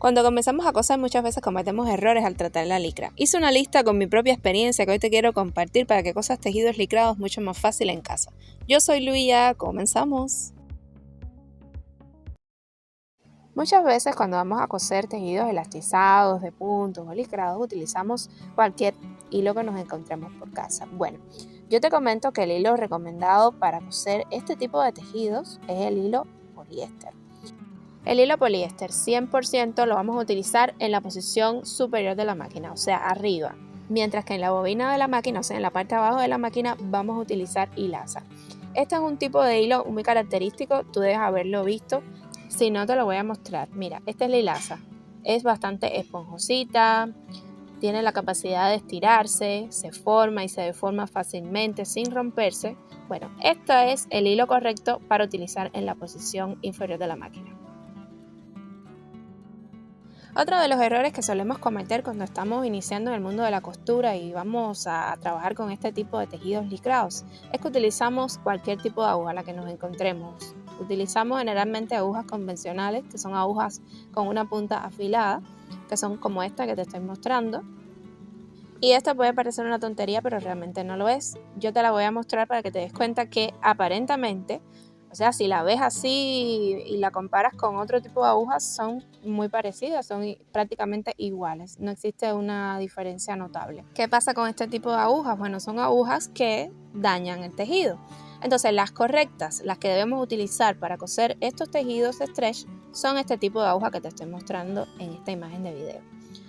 Cuando comenzamos a coser muchas veces cometemos errores al tratar la licra. Hice una lista con mi propia experiencia que hoy te quiero compartir para que cosas tejidos licrados mucho más fácil en casa. Yo soy Luía, comenzamos. Muchas veces cuando vamos a coser tejidos elastizados, de puntos o licrados, utilizamos cualquier hilo que nos encontremos por casa. Bueno, yo te comento que el hilo recomendado para coser este tipo de tejidos es el hilo poliéster. El hilo poliéster 100% lo vamos a utilizar en la posición superior de la máquina, o sea, arriba. Mientras que en la bobina de la máquina, o sea, en la parte de abajo de la máquina, vamos a utilizar hilaza. Este es un tipo de hilo muy característico, tú debes haberlo visto. Si no, te lo voy a mostrar. Mira, esta es la hilaza. Es bastante esponjosita, tiene la capacidad de estirarse, se forma y se deforma fácilmente sin romperse. Bueno, este es el hilo correcto para utilizar en la posición inferior de la máquina. Otro de los errores que solemos cometer cuando estamos iniciando en el mundo de la costura y vamos a trabajar con este tipo de tejidos licrados es que utilizamos cualquier tipo de aguja a la que nos encontremos. Utilizamos generalmente agujas convencionales, que son agujas con una punta afilada, que son como esta que te estoy mostrando. Y esta puede parecer una tontería, pero realmente no lo es. Yo te la voy a mostrar para que te des cuenta que aparentemente, o sea, si la ves así y la comparas con otro tipo de agujas, son muy parecidas, son prácticamente iguales. No existe una diferencia notable. ¿Qué pasa con este tipo de agujas? Bueno, son agujas que dañan el tejido. Entonces, las correctas, las que debemos utilizar para coser estos tejidos stretch, son este tipo de aguja que te estoy mostrando en esta imagen de video.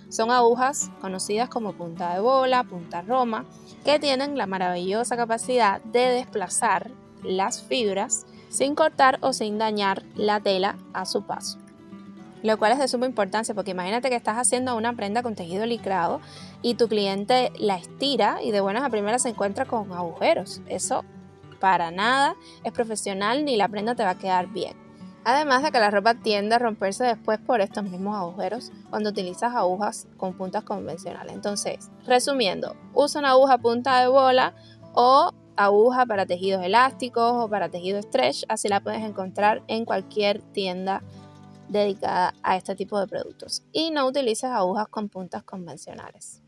Son agujas conocidas como punta de bola, punta roma, que tienen la maravillosa capacidad de desplazar las fibras sin cortar o sin dañar la tela a su paso. Lo cual es de suma importancia porque imagínate que estás haciendo una prenda con tejido licrado y tu cliente la estira y de buenas a primeras se encuentra con agujeros. Eso para nada es profesional ni la prenda te va a quedar bien. Además de que la ropa tiende a romperse después por estos mismos agujeros cuando utilizas agujas con puntas convencionales. Entonces, resumiendo, usa una aguja punta de bola o aguja para tejidos elásticos o para tejido stretch, así la puedes encontrar en cualquier tienda dedicada a este tipo de productos. Y no utilices agujas con puntas convencionales.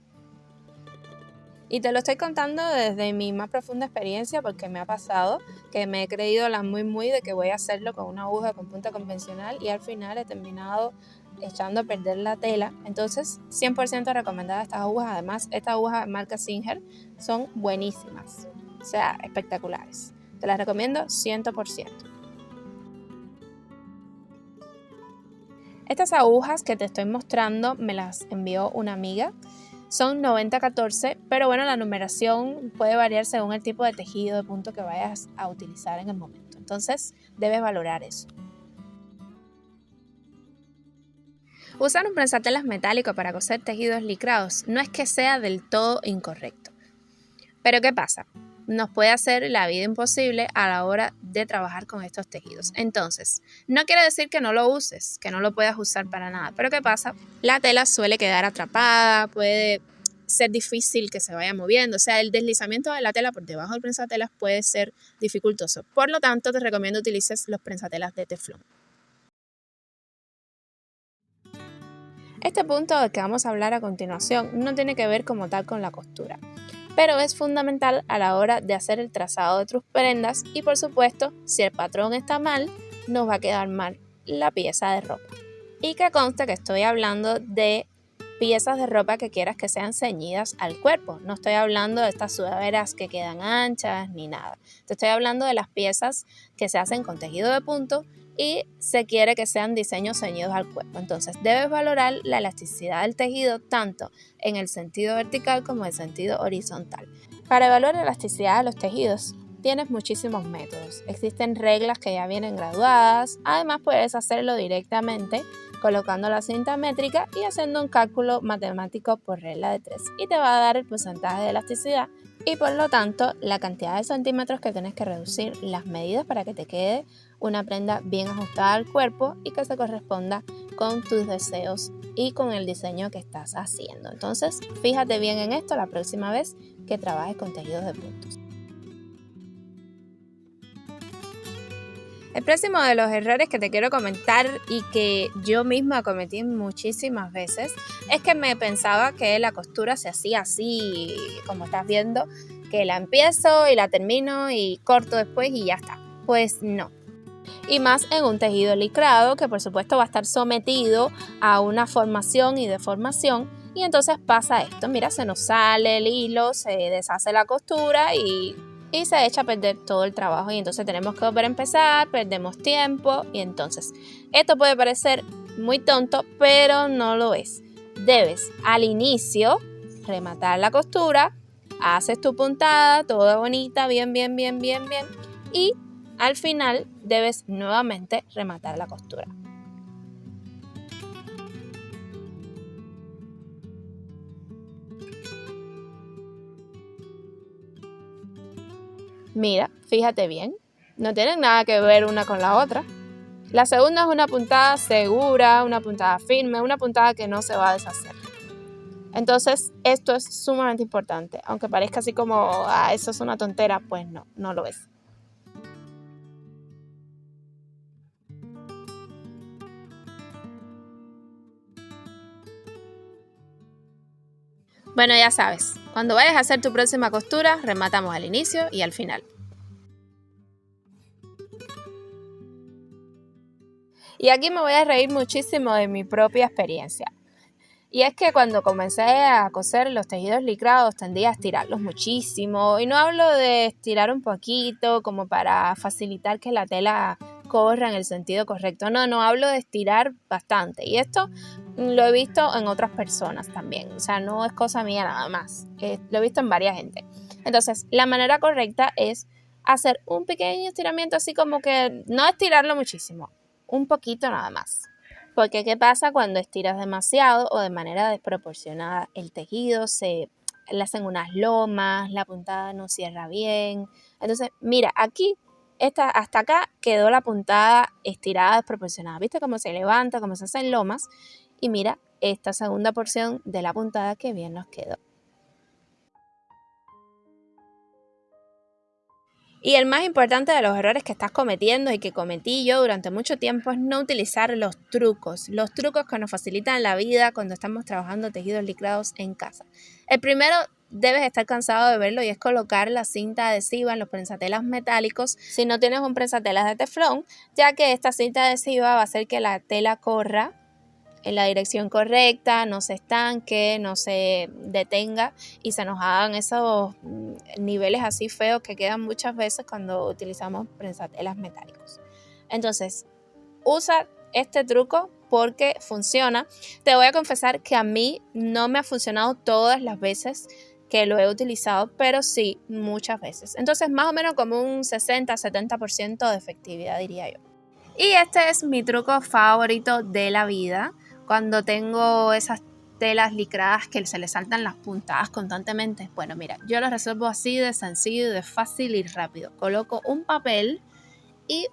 Y te lo estoy contando desde mi más profunda experiencia porque me ha pasado que me he creído la muy de que voy a hacerlo con una aguja con punta convencional y al final he terminado echando a perder la tela. Entonces, 100% recomendada estas agujas. Además, estas agujas de marca Singer son buenísimas, o sea, espectaculares. Te las recomiendo 100%. Estas agujas que te estoy mostrando me las envió una amiga. Son 90-14, pero bueno, la numeración puede variar según el tipo de tejido de punto que vayas a utilizar en el momento. Entonces, debes valorar eso. Usar un prensatelas metálico para coser tejidos licrados no es que sea del todo incorrecto. Pero ¿qué pasa? Nos puede hacer la vida imposible a la hora de trabajar con estos tejidos. Entonces, no quiere decir que no lo uses, que no lo puedas usar para nada. Pero ¿qué pasa? La tela suele quedar atrapada, puede ser difícil que se vaya moviendo. O sea, el deslizamiento de la tela por debajo del prensatelas puede ser dificultoso. Por lo tanto, te recomiendo utilices los prensatelas de teflón. Este punto del que vamos a hablar a continuación no tiene que ver como tal con la costura, pero es fundamental a la hora de hacer el trazado de tus prendas y por supuesto, si el patrón está mal, nos va a quedar mal la pieza de ropa. Y que conste que estoy hablando de piezas de ropa que quieras que sean ceñidas al cuerpo. No estoy hablando de estas sudaderas que quedan anchas ni nada. Te estoy hablando de las piezas que se hacen con tejido de punto y se quiere que sean diseños ceñidos al cuerpo. Entonces debes valorar la elasticidad del tejido tanto en el sentido vertical como en el sentido horizontal. Para evaluar la elasticidad de los tejidos tienes muchísimos métodos. Existen reglas que ya vienen graduadas. Además puedes hacerlo directamente colocando la cinta métrica y haciendo un cálculo matemático por regla de 3 y te va a dar el porcentaje de elasticidad y por lo tanto la cantidad de centímetros que tienes que reducir las medidas para que te quede una prenda bien ajustada al cuerpo y que se corresponda con tus deseos y con el diseño que estás haciendo. Entonces, fíjate bien en esto la próxima vez que trabajes con tejidos de puntos. El próximo de los errores que te quiero comentar y que yo misma cometí muchísimas veces es que me pensaba que la costura se hacía así, como estás viendo, que la empiezo y la termino y corto después y ya está. Pues no. Y más en un tejido licrado que por supuesto va a estar sometido a una formación y deformación, y entonces pasa esto, mira, se nos sale el hilo, se deshace la costura y se echa a perder todo el trabajo, y entonces tenemos que volver a empezar, perdemos tiempo, y entonces esto puede parecer muy tonto, pero no lo es. Debes al inicio rematar la costura, haces tu puntada, toda bonita, bien, y al final debes nuevamente rematar la costura. Mira, fíjate bien, no tienen nada que ver una con la otra. La segunda es una puntada segura, una puntada firme, una puntada que no se va a deshacer. Entonces, esto es sumamente importante. Aunque parezca así como, eso es una tontera, pues no, no lo es. Bueno, ya sabes, cuando vayas a hacer tu próxima costura, rematamos al inicio y al final. Y aquí me voy a reír muchísimo de mi propia experiencia. Y es que cuando comencé a coser los tejidos licrados tendía a estirarlos muchísimo. Y no hablo de estirar un poquito como para facilitar que la tela corra en el sentido correcto. No, hablo de estirar bastante. Y esto lo he visto en otras personas también. O sea, no es cosa mía nada más. Lo he visto en varias gente. Entonces, la manera correcta es hacer un pequeño estiramiento, así como que no estirarlo muchísimo, un poquito nada más. Porque ¿qué pasa cuando estiras demasiado o de manera desproporcionada? El tejido le hacen unas lomas, la puntada no cierra bien. Entonces, mira, aquí, hasta acá quedó la puntada estirada desproporcionada. ¿Viste cómo se levanta, cómo se hacen lomas? Y mira, esta segunda porción de la puntada que bien nos quedó. Y el más importante de los errores que estás cometiendo y que cometí yo durante mucho tiempo es no utilizar los trucos que nos facilitan la vida cuando estamos trabajando tejidos licrados en casa. El primero, debes estar cansado de verlo, y es colocar la cinta adhesiva en los prensatelas metálicos si no tienes un prensatelas de teflón, ya que esta cinta adhesiva va a hacer que la tela corra en la dirección correcta, no se estanque, no se detenga y se nos hagan esos niveles así feos que quedan muchas veces cuando utilizamos prensatelas metálicos. Entonces, usa este truco porque funciona. Te voy a confesar que a mí no me ha funcionado todas las veces que lo he utilizado, pero sí muchas veces. Entonces, más o menos como un 60-70% de efectividad, diría yo. Y este es mi truco favorito de la vida. Cuando tengo esas telas licradas que se le saltan las puntadas constantemente, bueno, mira, yo lo resuelvo así de sencillo, de fácil y rápido. Coloco un papel y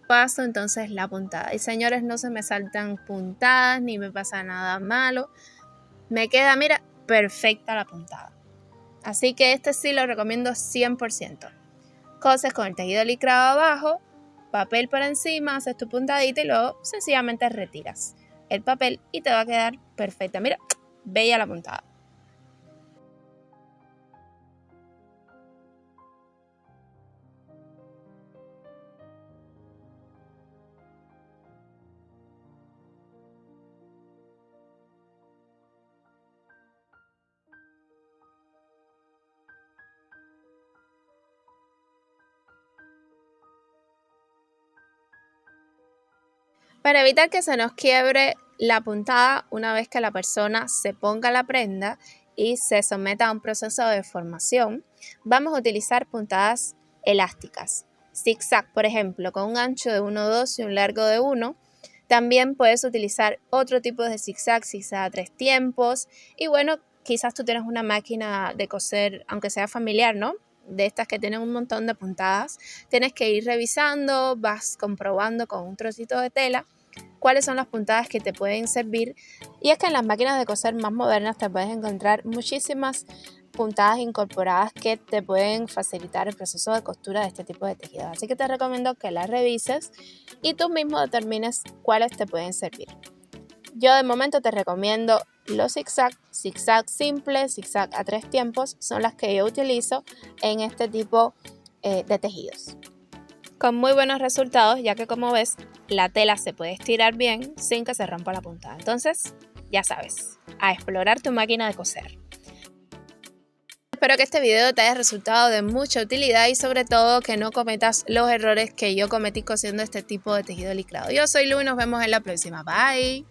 paso entonces la puntada. Y señores, no se me saltan puntadas ni me pasa nada malo. Me queda, mira, perfecta la puntada. Así que este sí lo recomiendo 100%. Coses con el tejido licrado abajo, papel por encima, haces tu puntadita y luego sencillamente retiras el papel y te va a quedar perfecta. Mira, bella la puntada. Para evitar que se nos quiebre la puntada una vez que la persona se ponga la prenda y se someta a un proceso de formación, vamos a utilizar puntadas elásticas. Zigzag, por ejemplo, con un ancho de 1,2 y un largo de 1. También puedes utilizar otro tipo de zigzag a 3 tiempos. Y bueno, quizás tú tienes una máquina de coser, aunque sea familiar, ¿no? De estas que tienen un montón de puntadas. Tienes que ir revisando, vas comprobando con un trocito de tela cuáles son las puntadas que te pueden servir. Y es que en las máquinas de coser más modernas te puedes encontrar muchísimas puntadas incorporadas que te pueden facilitar el proceso de costura de este tipo de tejidos. Así que te recomiendo que las revises y tú mismo determines cuáles te pueden servir. Yo de momento te recomiendo los zigzag simple, zigzag a 3 tiempos, son las que yo utilizo en este tipo de tejidos. Con muy buenos resultados, ya que como ves, la tela se puede estirar bien sin que se rompa la puntada. Entonces, ya sabes, a explorar tu máquina de coser. Espero que este video te haya resultado de mucha utilidad y sobre todo que no cometas los errores que yo cometí cosiendo este tipo de tejido licrado. Yo soy Lu y nos vemos en la próxima. Bye.